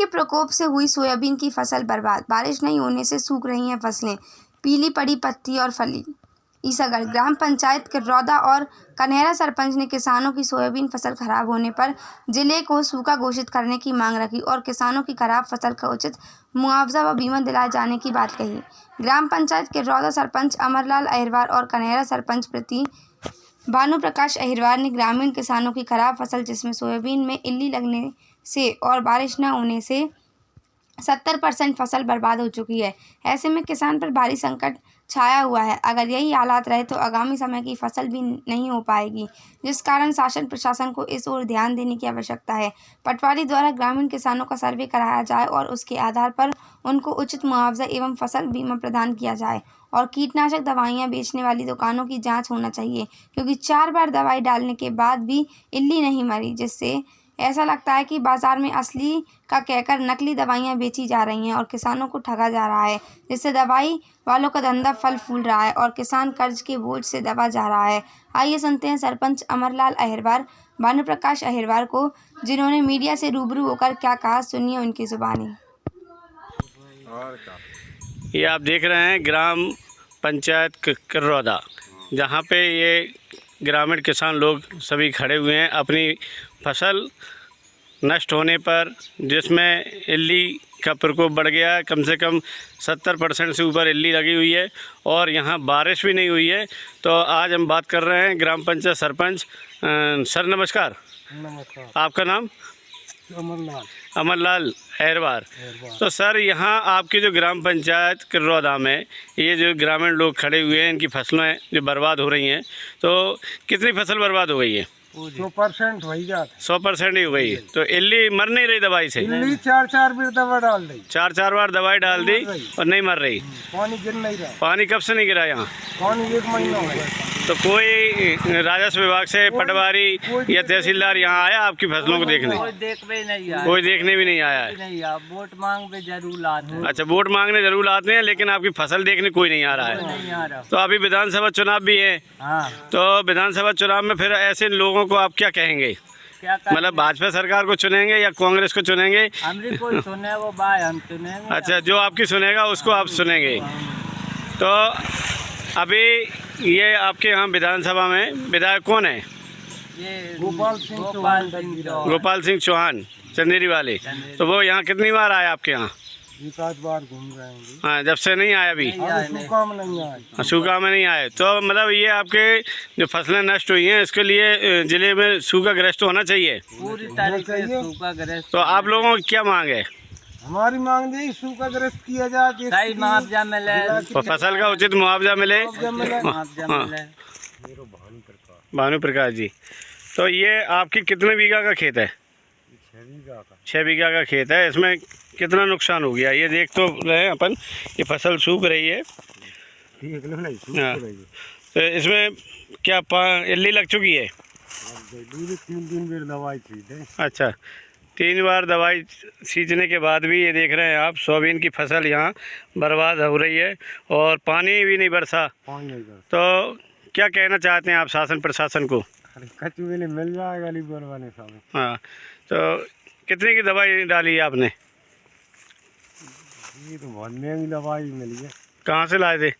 के प्रकोप से हुई सोयाबीन की फसल बर्बाद। बारिश नहीं होने से सूख रही हैं फसलें, पीली पड़ी पत्ती और फली। ईसागढ़ ग्राम पंचायत किर्रौदा और कन्हेरा सरपंच ने किसानों की सोयाबीन फसल खराब होने पर जिले को सूखा घोषित करने की मांग रखी और किसानों की खराब फसल का उचित मुआवजा व बीमा दिलाए जाने की बात कही। ग्राम पंचायत किर्रौदा सरपंच अमरलाल अहिरवार और कन्हेरा सरपंच प्रति भानु प्रकाश अहिरवार ने ग्रामीण किसानों की खराब फसल जिसमें सोयाबीन में इल्ली लगने से और बारिश न होने से 70% फसल बर्बाद हो चुकी है। ऐसे में किसान पर भारी संकट छाया हुआ है। अगर यही हालात रहे तो आगामी समय की फसल भी नहीं हो पाएगी, जिस कारण शासन प्रशासन को इस ओर ध्यान देने की आवश्यकता है। पटवारी द्वारा ग्रामीण किसानों का सर्वे कराया जाए और उसके आधार पर उनको उचित मुआवजा एवं फसल बीमा प्रदान किया जाए और कीटनाशक दवाइयाँ बेचने वाली दुकानों की जाँच होना चाहिए, क्योंकि 4 बार दवाई डालने के बाद भी इल्ली नहीं मरी, जिससे ऐसा लगता है कि बाजार में असली का कहकर नकली दवाइयां बेची जा रही हैं और किसानों को ठगा जा रहा है, जिससे दवाई वालों का धंधा फल फूल रहा है और किसान कर्ज के बोझ से दबा जा रहा है। आइए सुनते हैं सरपंच अमरलाल अहिरवार, भानु प्रकाश अहिरवार को, जिन्होंने मीडिया से रूबरू होकर क्या कहा, सुनिए उनकी जुबानी। ये आप देख रहे हैं ग्राम पंचायत किर्रौदा, जहाँ पे ये ग्रामीण किसान लोग सभी खड़े हुए हैं अपनी फसल नष्ट होने पर, जिसमें इल्ली का प्रकोप बढ़ गया है। कम से कम 70% से ऊपर इल्ली लगी हुई है और यहाँ बारिश भी नहीं हुई है। तो आज हम बात कर रहे हैं ग्राम पंचायत सरपंच। सर नमस्कार। नमस्कार। आपका नाम? अमरलाल अहिरवार। तो सर, यहाँ आपकी जो ग्राम पंचायत किर्रौदा में ये जो ग्रामीण लोग खड़े हुए हैं, इनकी फसलें जो बर्बाद हो रही हैं, तो कितनी फसल बर्बाद हो गई है? 100% वही जाता। 100% ही हो गई है। तो इल्ली मर नहीं रही दवाई से? इल्ली 4 बार दवा डाल दी। 4 बार दवाई डाल दी और नहीं मर रही। पानी गिर नहीं रहा। पानी कब से नहीं गिरा यहाँ? पानी 1 महीना हो गया। तो कोई राजस्व विभाग से पटवारी या तहसीलदार यहाँ आया आपकी फसलों को देखने? कोई देखने नहीं आया। कोई देखने भी नहीं आया है। नहीं, वोट मांगने जरूर आते हैं। अच्छा, वोट मांगने जरूर आते हैं, लेकिन आपकी फसल देखने कोई नहीं आ रहा है। नहीं आ रहा। तो अभी विधानसभा चुनाव भी है। हाँ। तो विधानसभा चुनाव में फिर ऐसे लोगों को आप क्या कहेंगे? मतलब भाजपा सरकार को चुनेंगे या कांग्रेस को चुनेंगे? हमरी कोई सुने वो बाय हम चुनेंगे। अच्छा, जो आपकी सुनेगा उसको आप सुनेंगे। तो अभी ये आपके यहाँ विधानसभा में विधायक कौन है? ये गोपाल सिंह चौहान, चंदेरी वाले। तो वो यहाँ कितनी बार आए आपके यहाँ? 1 बार घूम रहे हैं। हाँ, जब से नहीं आया अभी? सूखा में नहीं आए। सूखा में नहीं आए। तो मतलब ये आपके जो फसलें नष्ट हुई हैं, इसके लिए जिले में सूखाग्रस्त होना चाहिए पूरी तरीके से सूखाग्रस्त। तो आप लोगों की क्या मांग है? हमारी मांग यही सूखाग्रस्त किया जाए, सही मुआवजा मिले, फसल का उचित मुआवजा मिले। भानु प्रकाश जी, तो ये आपकी कितने बीघा का खेत है? 6 बीघा का खेत है। इसमें कितना नुकसान हो गया ये देख तो रहे हैं अपन। ये फसल सूख रही है। हाँ। तो इसमें क्या इल्ली लग चुकी है? 3 बार दवाई छींचे। अच्छा, 3 बार दवाई सींचने के बाद भी ये देख रहे हैं आप, सोयाबीन की फसल यहाँ बर्बाद हो रही है और पानी भी नहीं बरसा। तो क्या कहना चाहते हैं आप शासन प्रशासन को? कचुए मिल जाएगा। हाँ, तो कितने की दवाई डाली है आपने? ये तो बहुत महंगी दवाई मिली है। कहाँ से लाए थे?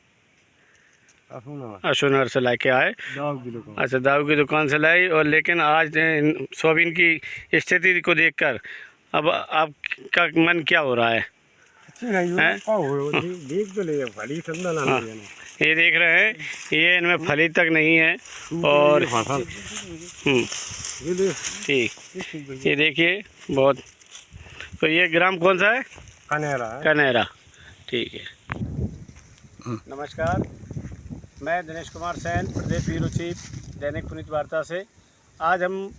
अशोनगर से ला के आए। अच्छा, दाऊ की दुकान से लाई। और लेकिन आज सोयाबीन की स्थिति को देखकर अब आपका मन क्या हो रहा है? देख तो ले, फली हाँ, ये देख रहे हैं, ये इनमें फली तक नहीं है। और ठीक, ये देखिए बहुत। तो ये ग्राम कौन सा है? कन्हेरा। ठीक है। नमस्कार, मैं दिनेश कुमार सैन, प्रदेश ब्यूरो चीफ, दैनिक पुनीत वार्ता से। आज हम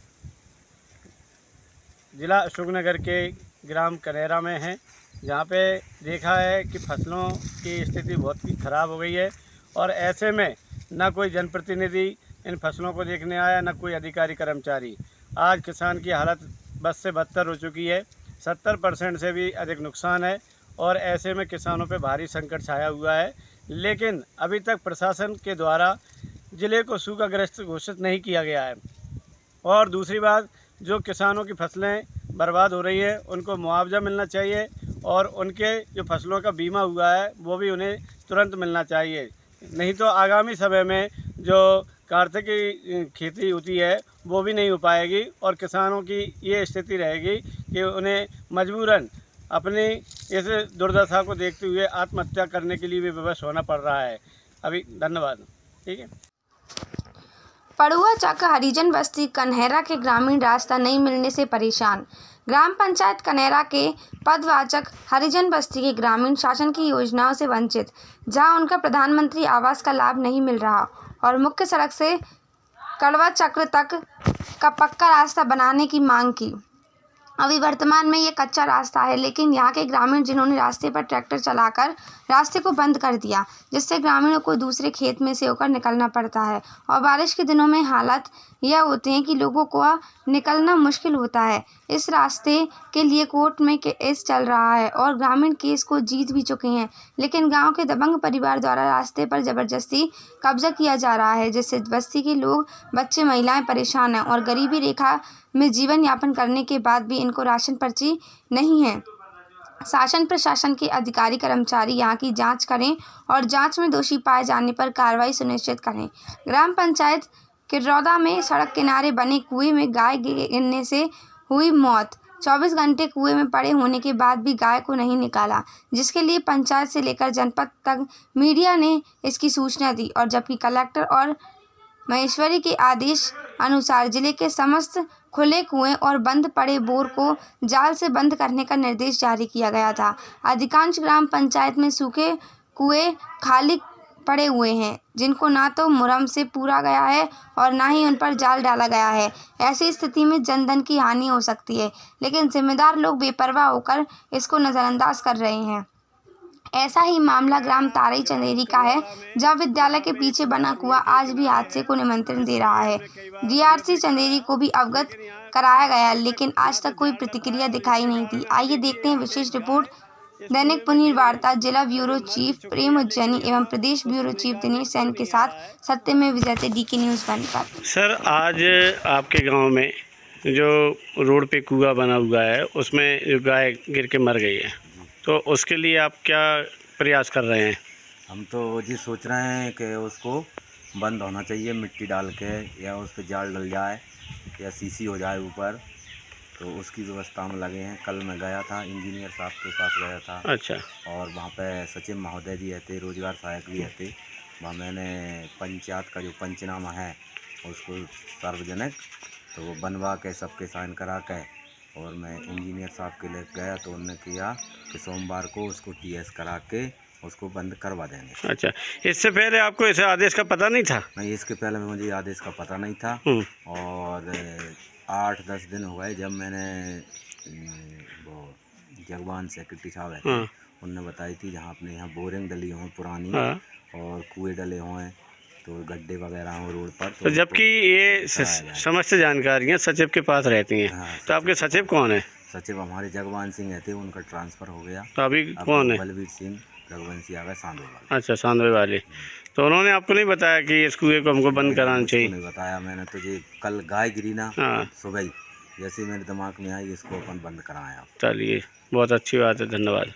जिला अशोकनगर के ग्राम कन्हेरा में हैं, जहाँ पे देखा है कि फसलों की स्थिति बहुत ही ख़राब हो गई है और ऐसे में ना कोई जनप्रतिनिधि इन फसलों को देखने आया, ना कोई अधिकारी कर्मचारी। आज किसान की हालत बद से बदतर हो चुकी है। 70% से भी अधिक नुकसान है और ऐसे में किसानों पे भारी संकट छाया हुआ है। लेकिन अभी तक प्रशासन के द्वारा ज़िले को सूखाग्रस्त घोषित नहीं किया गया है। और दूसरी बात, जो किसानों की फसलें बर्बाद हो रही है उनको मुआवजा मिलना चाहिए और उनके जो फसलों का बीमा हुआ है वो भी उन्हें तुरंत मिलना चाहिए। नहीं तो आगामी समय में जो कार्तिक की खेती होती है वो भी नहीं हो पाएगी और किसानों की ये स्थिति रहेगी कि उन्हें मजबूरन अपनी इस दुर्दशा को देखते हुए आत्महत्या करने के लिए भी विवश होना पड़ रहा है अभी। धन्यवाद। ठीक है। पड़ुआ चक हरिजन बस्ती कन्हेरा के ग्रामीण रास्ता नहीं मिलने से परेशान। ग्राम पंचायत कन्हेरा के पदवाचक हरिजन बस्ती के ग्रामीण शासन की योजनाओं से वंचित, जहां उनका प्रधानमंत्री आवास का लाभ नहीं मिल रहा और मुख्य सड़क से कड़वा चक्र तक का पक्का रास्ता बनाने की मांग की। अभी वर्तमान में ये कच्चा रास्ता है, लेकिन यहाँ के ग्रामीण जिन्होंने रास्ते पर ट्रैक्टर चलाकर रास्ते को बंद कर दिया, जिससे ग्रामीणों को दूसरे खेत में से होकर निकलना पड़ता है और बारिश के दिनों में हालात यह होते हैं कि लोगों को निकलना मुश्किल होता है। इस रास्ते के लिए कोर्ट में केस चल रहा है और ग्रामीण केस को जीत भी चुके हैं, लेकिन गांव के दबंग परिवार द्वारा रास्ते पर जबरदस्ती कब्जा किया जा रहा है, जिससे बस्ती के लोग, बच्चे, महिलाएं परेशान हैं और गरीबी रेखा में जीवन यापन करने के बाद भी इनको राशन पर्ची नहीं है। शासन प्रशासन के अधिकारी कर्मचारी यहाँ की जांच करें और जांच में दोषी पाए जाने पर कार्रवाई सुनिश्चित करें। ग्राम पंचायत किरौदा में सड़क किनारे बने कुएं में गाय गिरने से हुई मौत। 24 घंटे कुएं में पड़े होने के बाद भी गाय को नहीं निकाला, जिसके लिए पंचायत से लेकर जनपद तक मीडिया ने इसकी सूचना दी और जबकि कलेक्टर और महेश्वरी के आदेश अनुसार जिले के समस्त खुले कुएं और बंद पड़े बोर को जाल से बंद करने का निर्देश जारी किया गया था। अधिकांश ग्राम पंचायत में सूखे कुएं खाली पड़े हुए हैं, जिनको ना तो मुरम से पूरा गया है और ना ही उन पर जाल डाला गया है। ऐसी स्थिति में जनधन की हानि हो सकती है, लेकिन जिम्मेदार लोग बेपरवाह होकर इसको नज़रअंदाज कर रहे हैं। ऐसा ही मामला ग्राम तारई चंदेरी का है, जहां विद्यालय के पीछे बना कुआं आज भी हादसे को निमंत्रण दे रहा है। डीआरसी चंदेरी को भी अवगत कराया गया, लेकिन आज तक कोई प्रतिक्रिया दिखाई नहीं दी। आइए देखते हैं विशेष रिपोर्ट दैनिक पुनीर वार्ता जिला ब्यूरो चीफ प्रेम उज्जैनी एवं प्रदेश ब्यूरो चीफ दिनेश सैन के साथ सत्य में विजय डीके न्यूज़ बनकर। सर, आज आपके गांव में जो रोड पे कुआं बना हुआ है उसमें जो गाय गिर के मर गई है, तो उसके लिए आप क्या प्रयास कर रहे हैं? हम तो जी सोच रहे हैं कि उसको बंद होना चाहिए, मिट्टी डाल के या उस पर जाल डल जाए या सीसी हो जाए ऊपर, तो उसकी व्यवस्था में लगे हैं। कल मैं गया था, इंजीनियर साहब के पास गया था। अच्छा। और वहाँ पे सचिव महोदय जी रहते, रोजगार सहायक भी रहते। वहाँ मैंने पंचायत का जो पंचनामा है उसको सार्वजनिक तो वो बनवा के सबके साइन करा के और मैं इंजीनियर साहब के लिए गया, तो उन्होंने किया कि सोमवार को उसको टीएस करा के उसको बंद करवा देंगे। अच्छा, इससे पहले आपको इस आदेश का पता नहीं था? नहीं, इसके पहले मुझे आदेश का पता नहीं था और 8-10 दिन हो गए जब मैंने वो जगवान सेक्रेटरी साहब है उनने बताई थी जहाँ अपने यहाँ बोरिंग डली हुई पुरानी और कुएं डले हुए तो गड्ढे वगैरह हो रोड पर, तो जबकि ये समस्त जानकारियाँ सचिव के पास रहती हैं। हाँ, तो आपके सचिव कौन है? सचिव हमारे जगवान सिंह रहते, उनका ट्रांसफ़र हो गया। तो अभी कौन है? बलवीर सिंह रघुवंशी आ गए, सांदवे वाले। अच्छा, सांदवे वाले। तो उन्होंने आपको नहीं बताया कि इस कुएं को हमको बंद कराना चाहिए? नहीं बताया, मैंने तो जी कल गाय गिरी ना सुबह ही, जैसे मेरे दिमाग में आई इसको अपन बंद कराया। चलिए, बहुत अच्छी बात है, धन्यवाद।